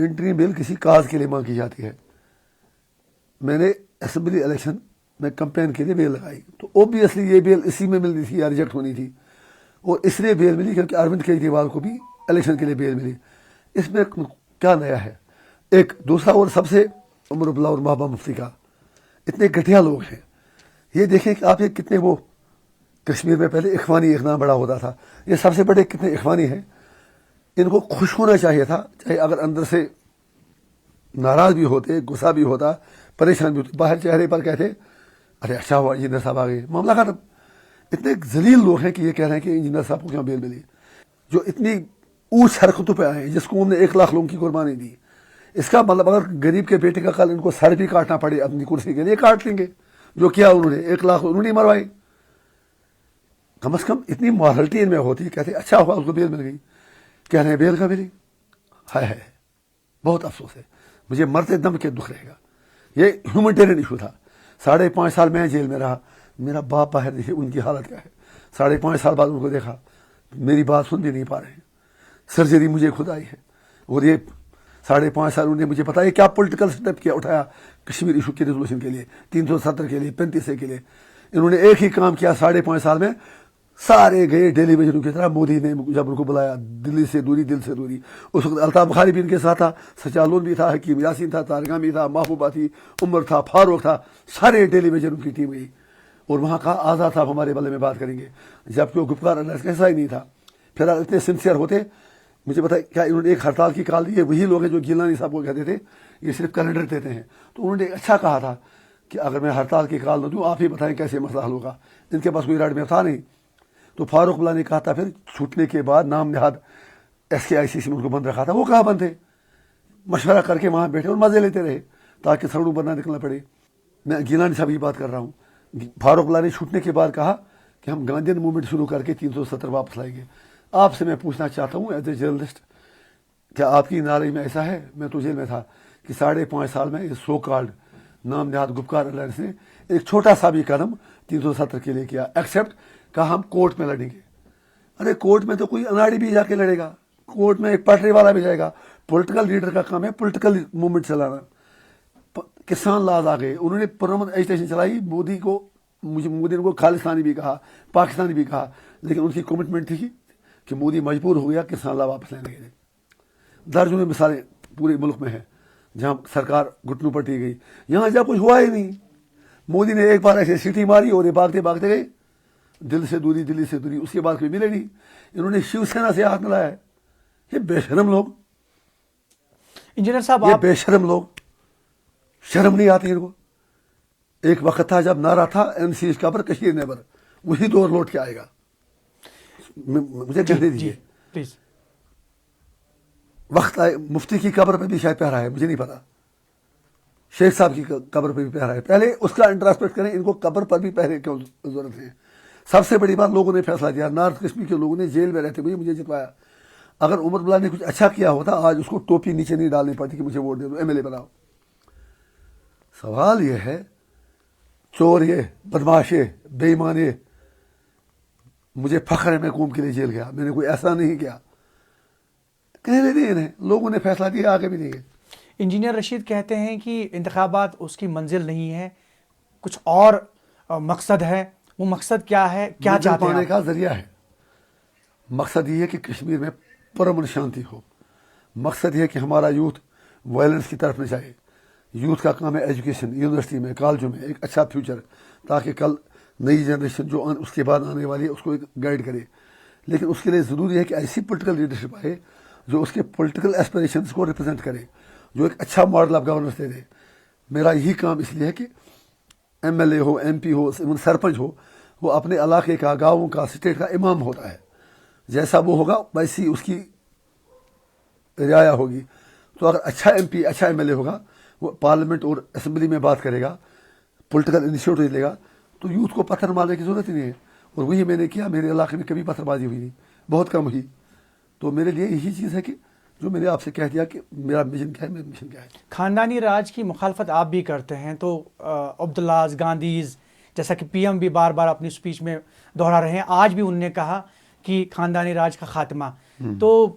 Entry بیل کسی cause کے لیے مانگی جاتی ہے. میں نے اسمبلی الیکشن میں کمپین کے لیے بیل لگائی تو اوبیسلی یہ بیل اسی میں ملنی تھی یا ریجیکٹ ہونی تھی, اور اس لیے بیل ملی کیونکہ اروند کیجریوال کو بھی الیکشن کے لیے بیل ملی. اس میں کیا نیا ہے؟ ایک دوسرا اور سب سے عمر عبداللہ اور محبوبہ مفتی کا, اتنے گھٹیا لوگ ہیں. یہ دیکھیں کہ آپ یہ کتنے, وہ کشمیر میں پہلے اخوانی ایک نام بڑا ہوتا تھا, یہ سب سے بڑے کتنے اخوانی ہیں. ان کو خوش ہونا چاہیے تھا, چاہے اگر اندر سے ناراض بھی ہوتے, غصہ بھی ہوتا, پریشان بھی ہوتے, باہر چہرے پر کہتے ارے اچھا ہوا انجینئر صاحب آ گئے, معاملہ ختم. اتنے ذلیل لوگ ہیں کہ یہ کہہ رہے ہیں کہ انجینئر صاحب کو کیوں بیل ملی, جو اتنی اونچ حرکتوں پہ آئے ہیں, جس قوم نے 1 لاکھ لوگوں کی قربانی دی. اس کا مطلب اگر غریب کے بیٹے کا کل ان کو سر بھی کاٹنا پڑے اپنی کرسی کے لیے کاٹ لیں گے. جو کیا انہوں نے 1 لاکھ انہوں نے مروائی. کم از کم اتنی مارلٹی ان میں ہوتی ہے, کہتے اچھا ہوا اس کو بیل مل گئی, کہہ رہے ہیں بیل کا ملی. ہے بہت افسوس ہے, مجھے مرتے دم کے دکھ رہے گا. یہ ہیومنٹیرین ایشو تھا. 5.5 سال میں جیل میں رہا, میرا باپ باہر دیکھے ان کی حالت کیا ہے. 5.5 سال بعد ان کو دیکھا, میری بات سن بھی نہیں پا رہے ہیں. سرجری مجھے خود آئی ہے, اور یہ 5.5 سال انہوں نے مجھے پتا ہے کیا پولیٹیکل سٹیپ کیا اٹھایا کشمیر ایشو کی ریزولوشن کے لیے, 370 کے لیے, 35 کے لیے. انہوں نے ایک ہی کام کیا 5.5 سال میں, سارے گئے ڈیلی ویژن کی طرح. مودی نے جب ان کو بلایا, دلی سے دوری دل سے دوری. اس وقت الطاف بخاری بھی ان کے ساتھ تھا, سچالون بھی تھا, حکیم یاسین تھا, تارگامی تھا, محبوبہ تھی, عمر تھا, فاروق تھا, سارے ڈیلی ویژن ان کی ٹیم گئی. اور وہاں کہا آزاد صاحب ہمارے بارے میں بات کریں گے, جبکہ وہ گفتگو اللہ ایسا ہی نہیں تھا. پھر اتنے سنسیئر ہوتے, مجھے پتا کیا انہوں نے ایک ہڑتال کی کال دی ہے. وہی لوگ ہیں جو گیلانی صاحب کو کہتے تھے یہ صرف کیلنڈر دیتے ہیں. تو انہوں نے اچھا کہا تھا کہ اگر میں ہڑتال کی کال نہ دوں, آپ ہی بتائیں کیسے مسئلہ حل ہوگا. ان کے پاس کوئی راڈ میں تھا نہیں. تو فاروق اللہ نے کہا تھا پھر چھوٹنے کے بعد نام نہاد SKICC میں ان کو بند رکھا تھا. وہ کہاں بند تھے, مشورہ کر کے وہاں بیٹھے اور مزے لیتے رہے تاکہ سڑکوں پر نہ نکلنا پڑے. میں گیلانی صاحب کی بات کر رہا ہوں. فاروق اللہ نے چھوٹنے کے بعد کہا کہ ہم گاندین موومنٹ شروع کر کے 370 واپس لائیں گے. آپ سے میں پوچھنا چاہتا ہوں ایز اے جرنلسٹ, کیا آپ کی نالج میں ایسا ہے, میں تو جیل میں تھا, کہ 5.5 سال میں سو کالڈ نام نہاد گپکار الائنس نے ایک چھوٹا سا بھی قدم 370 کے لیے کیا, ایکسیپٹ کہا ہم کورٹ میں لڑیں گے. ارے کورٹ میں تو کوئی اناڑی بھی جا کے لڑے گا, کورٹ میں ایک پٹری والا بھی جائے گا. پولیٹیکل لیڈر کا کام ہے پولیٹیکل موومنٹ چلانا. کسان لاز آ گئے, انہوں نے پرامن ایجوٹیشن چلائی. مودی نے کو خالستانی بھی کہا, پاکستانی بھی کہا, لیکن ان کی کمٹمنٹ تھی کہ مودی مجبور ہو گیا کسان لا واپس لینے کے لیے. درجنوں مثالیں پورے ملک میں ہیں جہاں سرکار گھٹنوں پر ٹی گئی. یہاں جب کچھ ہوا ہی نہیں, مودی نے ایک بار ایسے سیٹی ماری اور یہ بھاگتے بھاگتے گئے, دل سے دوری, دلی سے دوری, اس کے بعد کوئی ملے نہیں. انہوں نے شیو سینا سے ہاتھ ملایا ہے. یہ بے شرم لوگ, انجینئر صاحب یہ آپ بے شرم لوگ, شرم نہیں آتی ان کو. ایک وقت تھا جب نعرہ تھا NC کا پر کشمیر نیبر, وہی دور لوٹ کے آئے گا. مجھے کہنے دیجیے, پلیز. وقت آئے, مفتی کی قبر پہ بھی شاید پہرا ہے, مجھے نہیں پتا, شیخ صاحب کی قبر پہ بھی پہرا ہے. پہلے اس کا انٹراسپیکٹ کریں, ان کو قبر پر بھی پہرے کی ضرورت ہے. سب سے بڑی بات لوگوں نے فیصلہ دیا, نارتھ کشمیر کے لوگوں نے جیل میں رہتے ہوئے مجھے جتوایا. اگر عمر عبداللہ نے کچھ اچھا کیا ہوتا, آج اس کو ٹوپی نیچے نہیں ڈالنی پڑتی کہ مجھے ووٹ دے دو, MLA بناؤ. سوال یہ ہے, چور یہ, بدماش یہ, بے ایمان یہ, مجھے فخر ہے میں قوم کے لیے جیل گیا, میں نے کوئی ایسا نہیں کیا. کہنے دیں انہیں, لوگوں نے فیصلہ دیا, آگے بھی نہیں ہے. انجینئر رشید کہتے ہیں کہ انتخابات اس کی منزل نہیں ہے, کچھ اور مقصد ہے. وہ مقصد کیا ہے, کیا منزل چاہتے ہیں پانے آپ؟ کا ذریعہ ہے. مقصد یہ ہے کہ کشمیر میں پرامن شانتی ہو. مقصد یہ ہے کہ ہمارا یوتھ وائلنس کی طرف نہ جائے. یوتھ کا کام ہے ایجوکیشن, یونیورسٹی میں, کالجوں میں ایک اچھا فیوچر, تاکہ کل نئی جنریشن جو اس کے بعد آنے والی ہے اس کو ایک گائیڈ کرے. لیکن اس کے لیے ضروری ہے کہ ایسی پولیٹیکل لیڈرشپ آئے جو اس کے پولیٹیکل ایسپریشنس کو ریپرزینٹ کرے, جو ایک اچھا ماڈل آف گورننس دے دے. میرا یہی کام اس لیے ہے کہ MLA ہو, MP ہو, سرپنچ ہو, وہ اپنے علاقے کا, گاؤں کا, اسٹیٹ کا امام ہوتا ہے. جیسا وہ ہوگا ویسی اس کی رعایا ہوگی. تو اگر اچھا MP, اچھا MLA ہوگا, وہ پارلیمنٹ اور اسمبلی میں بات کرے گا, پولیٹیکل انیشیٹو لے گا, تو یوتھ کو پتھر مارنے کی ضرورت ہی نہیں ہے. اور وہی میں نے کیا, میرے علاقے میں کبھی پتھر بازی ہوئی نہیں, بہت کم ہوئی. تو میرے لیے یہی چیز ہے کہ جو میں نے آپ سے کہہ دیا کہ میرا مشن کیا ہے, میرا مشن کیا ہے. خاندانی راج کی مخالفت آپ بھی کرتے ہیں, تو عبداللہ گاندھیز جیسا کہ PM بھی بار بار اپنی اسپیچ میں دہرا رہے ہیں, آج بھی انہوں نے کہا کہ خاندانی راج کا خاتمہ. تو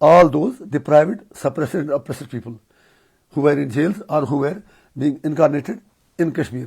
all those deprived, suppressed and oppressed people who were in jails or who were being incarnated in Kashmir.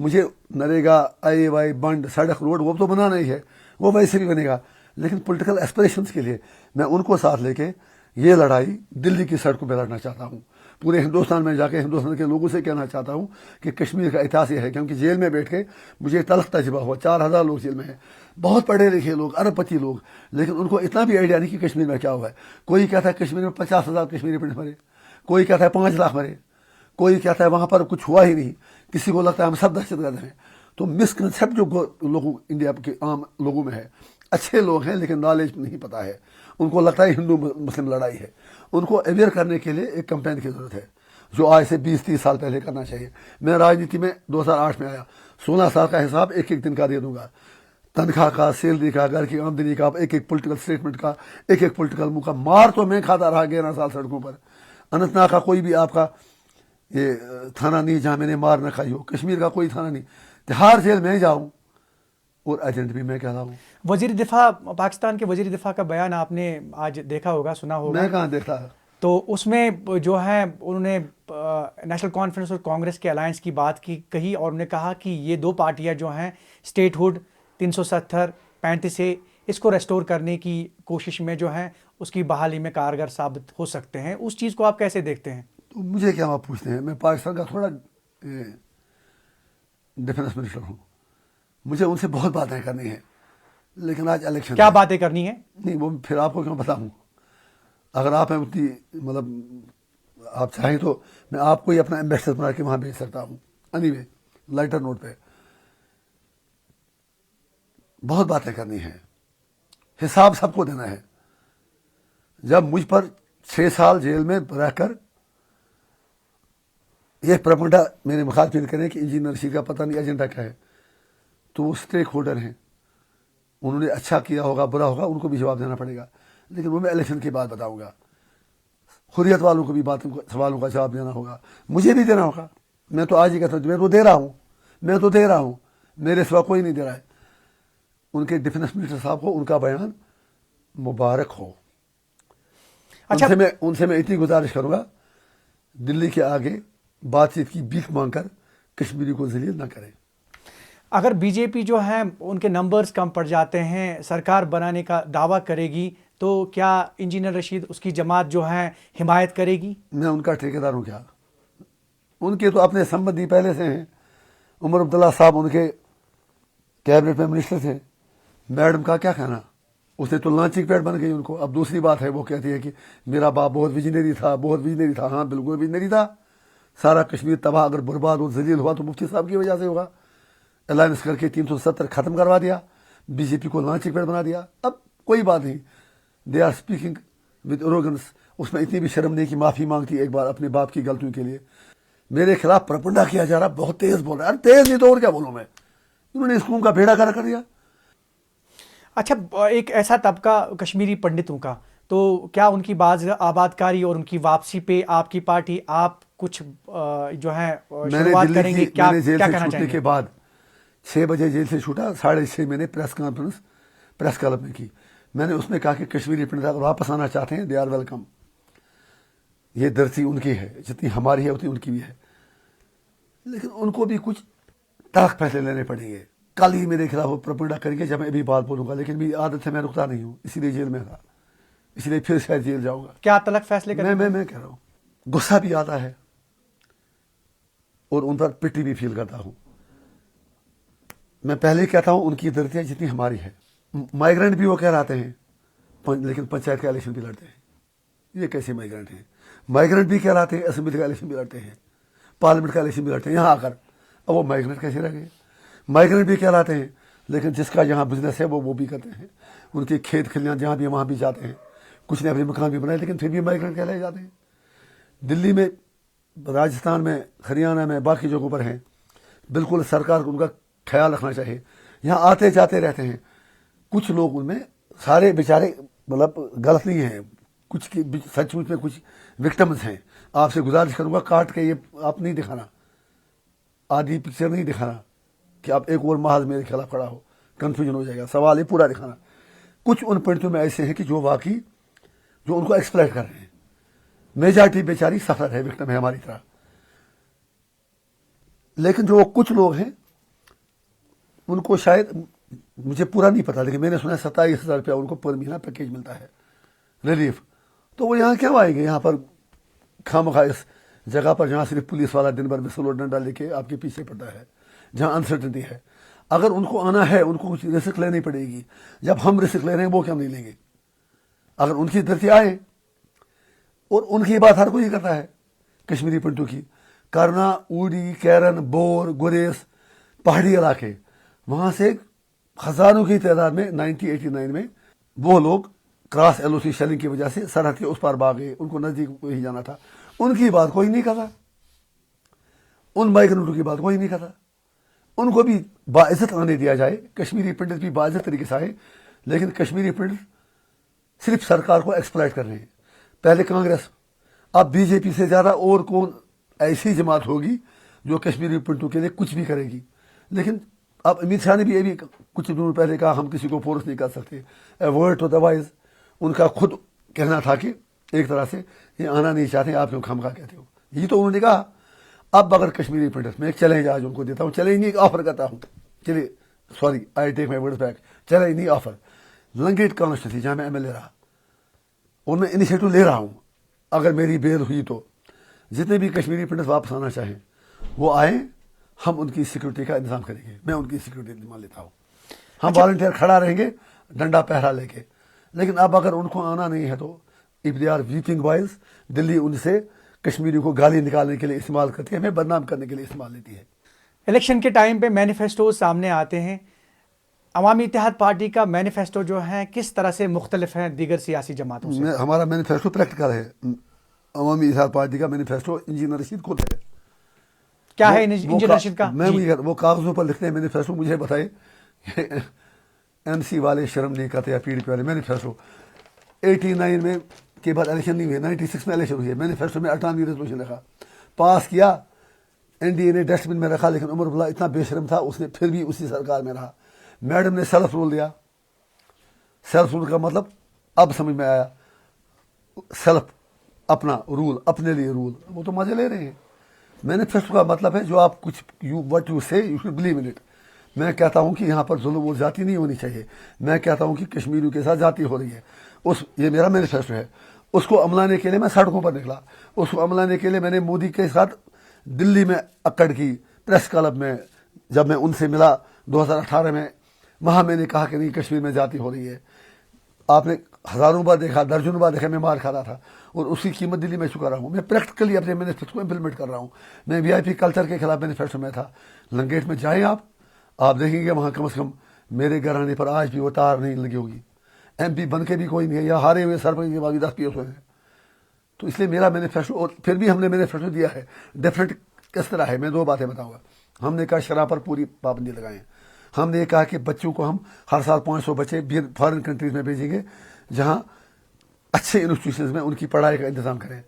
مجھے نریگا آئی وائی بنڈ سڑک روڈ وہ تو بنانا ہی ہے, وہ ویسے بھی بنے گا, لیکن پولیٹیکل ایسپریشنز کے لیے میں ان کو ساتھ لے کے یہ لڑائی دلی کی سڑکوں پہ لڑنا چاہتا ہوں. پورے ہندوستان میں جا کے ہندوستان کے لوگوں سے کہنا چاہتا ہوں کہ کشمیر کا اتہاس یہ ہے, کیونکہ جیل میں بیٹھ کے مجھے تلخ تجربہ ہوا. 4000 لوگ جیل میں ہیں, بہت پڑھے لکھے لوگ, ارب پتی لوگ, لیکن ان کو اتنا بھی آئیڈیا نہیں کہ کشمیر میں کیا ہوا ہے. کوئی کہتا ہے کشمیر میں 50,000 کشمیری پنڈت مرے, کوئی کہتا ہے 5 لاکھ مرے, کوئی کہتا ہے وہاں پر کچھ ہوا ہی نہیں, کسی کو لگتا ہے ہم سب دہشت گرد ہیں. تو مسکنسیپٹ جو لوگوں انڈیا کے عام لوگوں میں ہے, اچھے لوگ ہیں لیکن نالج نہیں پتا ہے, ان کو لگتا ہے ہندو مسلم لڑائی ہے. ان کو اویئر کرنے کے لیے ایک کمپین کی ضرورت ہے جو آج سے 20-30 سال پہلے کرنا چاہیے. میں راجنیتی میں 2008 میں آیا, 16 سال کا حساب ایک ایک دن کا دے دوں گا, تنخواہ کا, سیلری کا, گھر کی آمدنی کا, ایک ایک پولیٹیکل اسٹیٹمنٹ کا, ایک ایک پولیٹیکل منہ کا. مار تو میں کھاتا رہا 11 سال سڑکوں پر. اننت ناگ کا کوئی بھی آپ کا یہ تھانہ نہیں جہاں میں نے مار نہ کھائی ہو, کشمیر کا کوئی تھانہ نہیں. تہاڑ جیل میں جاؤں اور ایجنٹ بھی میں کہتا ہوں. وزیر دفاع پاکستان کے وزیر دفاع کا بیان آپ نے آج دیکھا ہوگا, سنا ہوگا. میں کہاں دیکھتا, تو اس میں جو ہے انہوں نے نیشنل کانفرنس اور کانگریس کے الائنس کی بات کہی, اور انہوں نے کہا کہ یہ دو پارٹیاں جو ہیں اسٹیٹ ہوڈ 370-35 سے اس کو ریسٹور کرنے کی کوشش میں جو ہیں اس کی بحالی میں کارگر ثابت ہو سکتے ہیں. اس چیز کو آپ کیسے دیکھتے ہیں؟ تو مجھے کیا آپ پوچھتے ہیں, میں پاکستان کا تھوڑا ڈیفینس منسٹر ہوں, مجھے ان سے بہت باتیں کرنی ہیں, لیکن آج الیکشن کیا باتیں کرنی ہیں؟ نہیں, وہ پھر آپ کو کیوں بتاؤں. اگر آپ ہیں اتنی مطلب آپ چاہیں تو میں آپ کو ہی اپنا ایمبیسڈر بنا کے وہاں بھیج سکتا ہوں. اینی وے, لائٹر نوٹ پہ بہت باتیں کرنی ہیں, حساب سب کو دینا ہے. جب مجھ پر 6 سال جیل میں رہ کر یہ پروپیگنڈا میرے مخالفین کریں کہ انجینئر رشید کا پتہ نہیں ایجنڈا کیا ہے, تو وہ اسٹیک ہولڈر ہیں, انہوں نے اچھا کیا ہوگا برا ہوگا ان کو بھی جواب دینا پڑے گا, لیکن وہ میں الیکشن کے بعد بتاؤں گا. حریت والوں کو بھی سوالوں کا جواب دینا ہوگا, مجھے بھی دینا ہوگا. میں تو آج ہی کہتا ہوں میں تو دے رہا ہوں, میرے سوا کوئی نہیں دے رہا ہے. ان کے ڈیفینس منسٹر صاحب کو ان کا بیان مبارک ہو. اچھا, ان سے میں اتنی گزارش کروں گا, دلی کے آگے بات چیت کی بھیک مانگ کر کشمیری کو ذلیل نہ کریں. اگر بی جے پی جو ہے ان کے نمبرز کم پڑ جاتے ہیں, سرکار بنانے کا دعویٰ کرے گی, تو کیا انجینئر رشید اس کی جماعت جو ہے حمایت کرے گی؟ میں ان کا ٹھیکیدار ہوں کیا؟ ان کے تو اپنے سمبندی پہلے سے ہیں. عمر عبداللہ صاحب ان کے کیبنٹ میں منسٹر تھے. میڈم کا کیا کہنا, اس نے تو لانچنگ پیڈ بن گئی ان کو. اب دوسری بات ہے, وہ کہتی ہے کہ میرا باپ بہت ویژنری تھا. ہاں بالکل ویژنری تھا. سارا کشمیر تباہ اگر برباد اور ذلیل ہوا تو مفتی صاحب کی وجہ سے ہوگا. الائنس کر کے 370 ختم کروا دیا, بی جے پی کو لانچنگ پیڈ بنا دیا. اب کوئی بات نہیں, دے آر اسپیکنگ ود اروگنس. اس میں اتنی بھی شرم نہیں کہ معافی مانگتی ایک بار اپنے باپ کی غلطیوں کے لیے. میرے خلاف پروپیگنڈا کیا جا رہا, بہت تیز بول رہا ہے. تیز نہیں تو اور کیا بولوں میں, انہوں نے اس قوم کا بیڑا کر دیا. اچھا, ایک ایسا طبقہ کشمیری پنڈتوں کا, تو کیا ان کی باز آباد کاری اور ان کی واپسی پہ آپ کی پارٹی آپ کچھ جو ہے شروعات کریں گے؟ کیا کہنا چاہیں گے؟ کے بعد 6 بجے جیل سے چھوٹا, 6:30 میں نے پریس کانفرنس پریس کلب میں کی. میں نے اس میں کہا کہ کشمیری پنڈت اگر واپس آنا چاہتے ہیں دے آر ویلکم. یہ دھرتی ان کی ہے, جتنی ہماری ہے اتنی ان کی بھی ہے, لیکن ان کو بھی کچھ تلخ فیصلے لینے پڑیں گے. کل ہی میرے خلاف وہ پروپیگنڈا کریں گے جب میں ابھی بات بولوں گا, لیکن میری عادت ہے میں رکتا نہیں ہوں, اسی لیے جیل میں تھا, اسی لیے پھر شاید جیل جاؤں گا. کیا تلخ فیصلے کریں؟ میں کہہ رہا ہوں, غصہ بھی آتا ہے اور ان پر پٹی بھی فیل کرتا ہوں. میں پہلے ہی کہتا ہوں ان کی دھرتی جتنی ہماری ہے. مائیگرینٹ بھی وہ کہلاتے ہیں, لیکن پنچایت کا الیکشن بھی لڑتے ہیں. یہ کیسے مائیگرینٹ ہیں؟ مائیگرینٹ بھی کہلاتے ہیں, اسمبلی کا الیکشن بھی لڑتے ہیں, پارلیمنٹ کا الیکشن بھی لڑتے ہیں. یہاں آ کر اب وہ مائیگرینٹ کیسے رہ گئے؟ مائیگرینٹ بھی کہلاتے ہیں, لیکن جس کا جہاں بزنس ہے وہ بھی کرتے ہیں. ان کے کھیت کھلیاں جہاں بھی وہاں بھی جاتے ہیں. کچھ نے اپنے مکان بھی بنائے لیکن پھر بھی مائیگرینٹ کہلائے جاتے ہیں. دلی میں, راجستھان میں, ہریانہ میں, باقی جگہوں پر ہیں. بالکل سرکار کو ان کا خیال رکھنا چاہیے. یہاں آتے جاتے رہتے ہیں. کچھ لوگ ان میں سارے بیچارے مطلب غلط نہیں ہیں, کچھ سچ مچ میں کچھ وکٹمز ہیں. آپ سے گزارش کروں گا کاٹ کے یہ آپ نہیں دکھانا, آدھی پکچر نہیں دکھانا کہ آپ ایک اور محاذ میرے خلاف کھڑا ہو, کنفیوژن ہو جائے گا. سوال یہ پورا دکھانا. کچھ ان پنڈتوں میں ایسے ہیں کہ جو واقعی جو ان کو ایکسپلائٹ کر رہے ہیں. میجارٹی بیچاری سفر ہے, وکٹم ہے ہماری طرح. لیکن جو کچھ لوگ ہیں ان کو شاید مجھے پورا نہیں پتا لیکن میں نے سنا 27,000 روپیہ ان کو پر مہینہ پیکیج ملتا ہے ریلیف. تو وہ یہاں کیوں آئیں گے یہاں پر خواہ اس جگہ پر جہاں صرف پولیس والا دن بھر میں سلو ڈنڈا لے کے آپ کے پیچھے پڑتا ہے, جہاں انسرٹنٹی ہے. اگر ان کو آنا ہے ان کو کچھ رسک لینی پڑے گی. جب ہم رسک لے رہے ہیں وہ کیوں نہیں لیں گے؟ اگر ان کی طرف سے آئے, اور ان کی بات ہر کوئی کرتا ہے کشمیری پنٹو کی, کرنا, اوڑی, کیرن, بور, گریز, پہاڑی علاقے, وہاں سے ہزاروں کی تعداد میں 1989 میں وہ لوگ کراس ایل او سی شیلنگ کی وجہ سے سرحد کے اس پار بھاگ گئے. ان کو نزدیک ہی جانا تھا. ان کی بات کوئی نہیں کرتا, ان مائیگرنٹوں کی بات کوئی نہیں کرتا. ان کو بھی باعزت آنے دیا جائے. کشمیری پنڈت بھی باعزت طریقے سے آئے. لیکن کشمیری پنڈت صرف سرکار کو ایکسپلائٹ کر رہے ہیں. پہلے کانگریس, اب بی جے پی سے زیادہ اور کون ایسی جماعت ہوگی جو کشمیری پنٹوں کے لیے کچھ بھی کرے گی. لیکن اب امت شاہ نے بھی یہ بھی کچھ دنوں پہلے کہا ہم کسی کو فورس نہیں کر سکتے. ورڈ ٹو دا وائز ان کا خود کہنا تھا کہ ایک طرح سے یہ آنا نہیں چاہتے, آپ کیوں خامخواہ کہتے ہو. یہ تو انہوں نے کہا. اب اگر کشمیری پنڈت, میں ایک چیلنج آج ان کو دیتا ہوں, چیلنج نہیں آفر کرتا ہوں, چلیے sorry I take my word back, challenge نہیں آفر. لنگیٹ کانسٹیٹوینسی جہاں میں ایم ایل اے رہا اور میں انیشیٹو لے رہا ہوں, اگر میری بیل ہوئی تو جتنے بھی کشمیری پنڈت واپس آنا چاہیں وہ آئیں, ہم ان کی سیکورٹی کا انتظام کریں گے. میں ان کی سیکورٹی مان لیتا ہوں. ہم والنٹیئر کھڑا رہیں گے ڈنڈا پہرا لے کے. لیکن اب اگر ان کو آنا نہیں ہے تو if they are weeping wise, Delhi ان سے کشمیری کو گالی نکالنے کے لیے استعمال کرتی ہے, ہمیں بدنام کرنے کے لیے استعمال لیتی ہے. الیکشن کے ٹائم پہ مینیفیسٹو سامنے آتے ہیں. عوامی اتحاد پارٹی کا مینیفیسٹو جو ہے کس طرح سے مختلف ہیں دیگر سیاسی جماعتوں سے؟ ہمارا مینیفیسٹو پریکٹیکل ہے. عوامی اتحاد پارٹی کا مینیفیسٹو انجینئر رشید خود ہے. کیا ہے انجینئر رشید کا؟ میں وہ کاغذوں پر لکھتے ہیں مینیفیسٹو. مجھے بتائے ایم سی والے شرم نہیں کرتے یا پی ڈی پی والے. مینیفیسٹو 89 میں کے بعد الیکشن نہیں ہوئے, 96 میں الیکشن ہوئی ہے. مینیفیسٹو میں 98 ریزولوشن لکھا, پاس کیا, این ڈی اے نے ڈسٹ بن میں رکھا. لیکن عمر عبداللہ اتنا بے شرم تھا, اس نے پھر بھی اسی سرکار میں رہا. میڈم نے سیلف رول دیا. سیلف رول کا مطلب اب سمجھ میں آیا, سیلف اپنا رول, اپنے لیے رول. وہ تو مزے لے رہے ہیں. مینیفیسٹو کا مطلب ہے جو آپ کچھ وٹ یو سے you should believe in it. میں کہتا ہوں کہ یہاں پر ظلم و زیادتی نہیں ہونی چاہیے. میں کہتا ہوں کہ کشمیریوں کے ساتھ زیادتی ہو رہی ہے. یہ میرا مینیفیسٹو ہے. اس کو عملانے کے لیے میں سڑکوں پر نکلا. اس کو عملانے کے لیے میں نے مودی کے ساتھ دلی میں اکڑ کی پریس کلب میں, جب میں ان سے ملا 2018 میں, وہاں میں نے کہا کہ نہیں کشمیر میں زیادتی ہو رہی ہے. آپ نے ہزاروں بار دیکھا, درجنوں بار دیکھا, میں مار کھا رہا تھا اور اسی قیمت دلی میں چکا رہا ہوں. میں پریکٹیکلی اپنے مینیفیسٹو کو امپلیمنٹ کر رہا ہوں. میں وی آئی پی کلچر کے خلاف مینیفیسٹو میں تھا. لنگیٹ میں جائیں آپ دیکھیں گے وہاں کم از کم میرے گھرانے پر آج بھی وہ تار نہیں لگی ہوگی. ایم پی بن کے بھی کوئی نہیں ہے, یا ہارے ہوئے سرپنچ کے بعد بھی 10 PS ہوئے ہیں. تو اس لیے میرا مینیفیسٹو, اور پھر بھی ہم نے مینیفیسٹو دیا ہے. ڈفرینٹ کس طرح ہے, میں 2 باتیں بتاؤں گا. ہم نے کہا شراب پر پوری پابندی لگائیں. ہم نے یہ کہا کہ بچوں کو ہم ہر سال 500 بچے فارن کنٹریز میں بھیجیں گے جہاں اچھے انسٹیٹیوشنز میں ان کی پڑھائی کا انتظام کریں.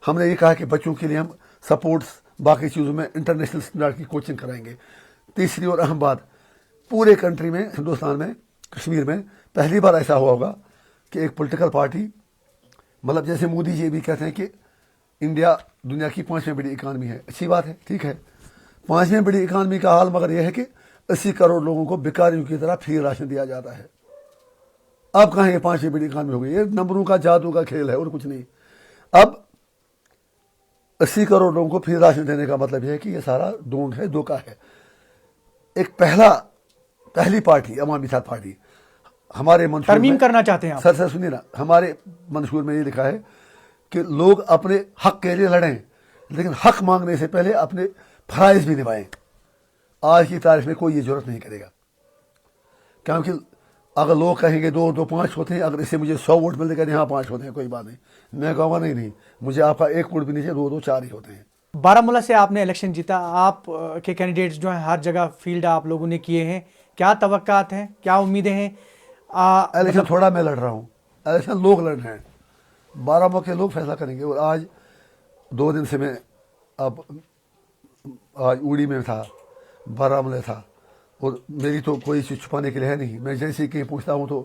ہم نے یہ کہا کہ بچوں کے لیے ہم سپورٹس باقی چیزوں میں انٹرنیشنل اسٹینڈرڈ کی کوچنگ کرائیں گے. تیسری اور اہم بات, پورے کنٹری میں, ہندوستان میں, کشمیر میں پہلی بار ایسا ہوا ہوگا کہ ایک پولیٹیکل پارٹی, مطلب جیسے مودی جی بھی کہتے ہیں کہ انڈیا دنیا کی 5ویں بڑی اکانومی ہے. اچھی بات ہے, ٹھیک ہے, 5ویں بڑی اکانومی کا حال مگر یہ ہے کہ 80 کروڑ لوگوں کو بیکاریوں کی طرح فری راشن دیا جاتا ہے. اب کہاں یہ 5ویں بڑی اکانومی ہو گئی؟ یہ نمبروں کا جادو کا کھیل ہے اور کچھ نہیں. اب 80 کروڑ لوگوں کو فری راشن دینے کا مطلب یہ ہے کہ یہ سارا ڈونگ ہے, دھوکہ ہے. ایک پہلی پارٹی عوامی اتحاد پارٹی ہمارے منشور ترمیم میں, کرنا چاہتے ہیں. سر سنیے نا, ہمارے منشور میں یہ لکھا ہے کہ لوگ اپنے حق کے لیے لڑیں, لیکن حق مانگنے سے پہلے اپنے فرائض بھی نبھائیں. آج کی تاریخ میں کوئی یہ ضرورت نہیں کرے گا, کیونکہ اگر لوگ کہیں گے 2 2 5 ہوتے ہیں, اگر اس سے مجھے 100 ووٹ ملتے ہیں, یہاں 5 ہوتے ہیں, کوئی بات نہیں. میں کہوں گا نہیں, مجھے آپ کا 1 ووٹ بھی نہیں چاہیے, 2 2 4 ہی ہوتے ہیں. بارہمولہ سے آپ نے الیکشن جیتا. آپ کے کینڈیڈیٹس جو ہیں ہر جگہ فیلڈ آپ لوگوں نے کیے ہیں. کیا توقعات ہیں, کیا امیدیں ہیں؟ الیکشن تھوڑا میں لڑ رہا ہوں, الیکشن لوگ لڑ رہے ہیں. بارہمولہ کے لوگ فیصلہ کریں گے. اور آج 2 دن سے میں اب آج اوڑی میں تھا, بارہمولہ تھا, اور میری تو کوئی چیز چھپانے کے لیے ہے نہیں. میں جیسے کہیں پوچھتا ہوں تو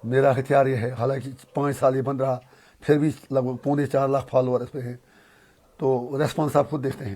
میرا ہتھیار یہ ہے. حالانکہ 5 سال یہ بن رہا, پھر بھی لگ بھگ 4.25 لاکھ فالوور اس پہ ہیں. تو ریسپانس آپ خود دیکھتے ہیں.